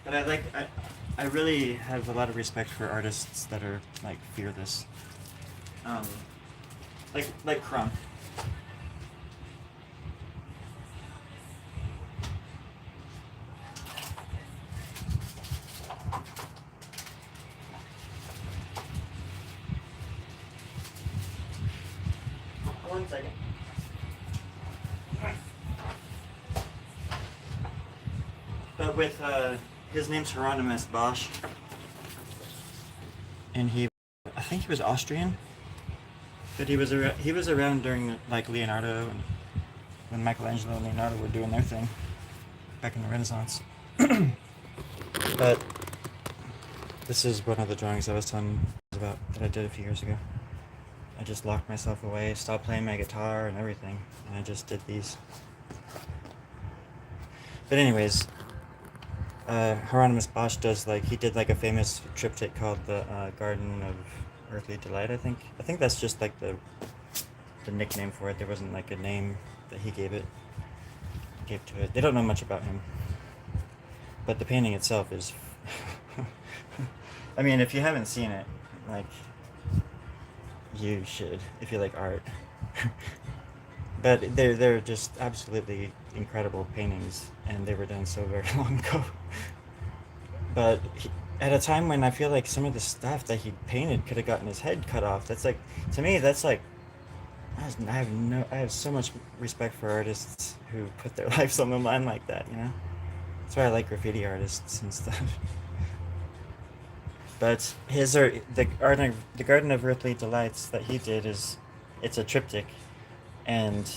But I really have a lot of respect for artists that are like fearless. Um, like Crumb. One second. But with his name's Hieronymus Bosch, and I think he was Austrian, but he was around during like Leonardo and when Michelangelo and Leonardo were doing their thing back in the Renaissance. But this is one of the drawings I was telling you about that I did a few years ago. I just locked myself away, stopped playing my guitar and everything, and I just did these. But anyways, Hieronymus Bosch he did like a famous triptych called the Garden of Earthly Delight, I think. I think that's just like the the nickname for it. There wasn't like a name that he gave to it. They don't know much about him, but the painting itself is. I mean, if you haven't seen it, like, you should if you like art. But they're just absolutely incredible paintings, and they were done so very long ago. But at a time when I feel like some of the stuff that he painted could have gotten his head cut off. That's like, to me, that's like, I have so much respect for artists who put their lives on the line like that. You know, that's why I like graffiti artists and stuff. But his are the Garden of Earthly Delights that he did is, it's a triptych, and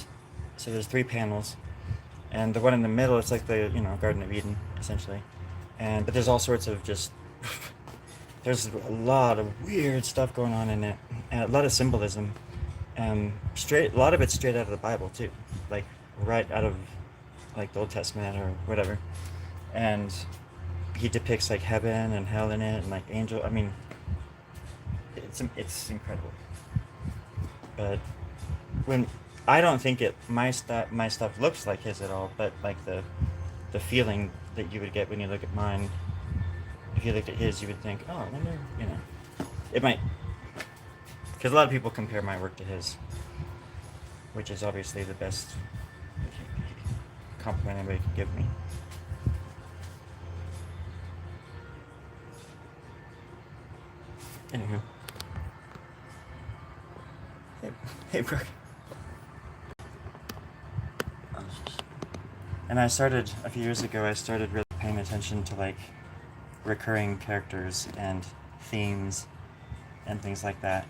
so there's 3 panels, and the one in the middle, it's like the Garden of Eden essentially, and but there's all sorts of just there's a lot of weird stuff going on in it, and a lot of symbolism, a lot of it's straight out of the Bible too, like right out of like the Old Testament or whatever, and he depicts like heaven and hell in it and like angel. I mean, it's incredible. But when I don't think my stuff looks like his at all, but like the feeling that you would get when you look at mine, if you looked at his, you would think, oh, I wonder, it might, because a lot of people compare my work to his, which is obviously the best compliment anybody could give me. Anywho. Hey, Brooke. And a few years ago, I started really paying attention to like recurring characters and themes and things like that.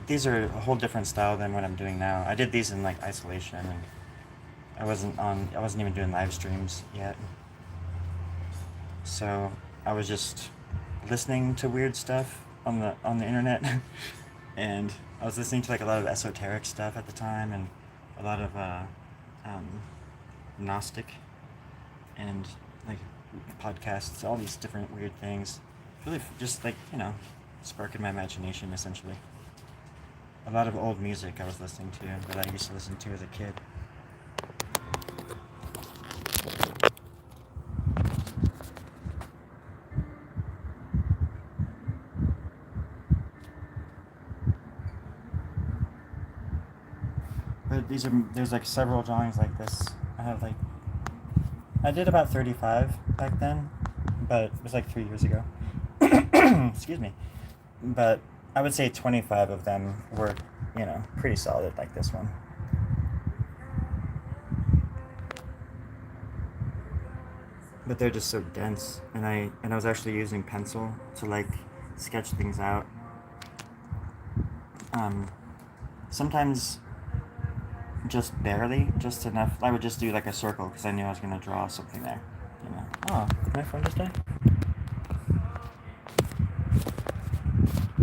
These are a whole different style than what I'm doing now. I did these in like isolation, and I wasn't even doing live streams yet. So I was just listening to weird stuff on the internet, and I was listening to like a lot of esoteric stuff at the time, and a lot of Gnostic and like podcasts, all these different weird things. Really just like, sparking my imagination essentially. A lot of old music I was listening to that I used to listen to as a kid. But there's like several drawings like this. I did about 35 back then, but it was like 3 years ago. Excuse me. But I would say 25 of them were, pretty solid, like this one. But they're just so dense, and I was actually using pencil to like sketch things out. Sometimes just barely, just enough. I would just do like a circle because I knew I was going to draw something there. Oh, did my phone just die?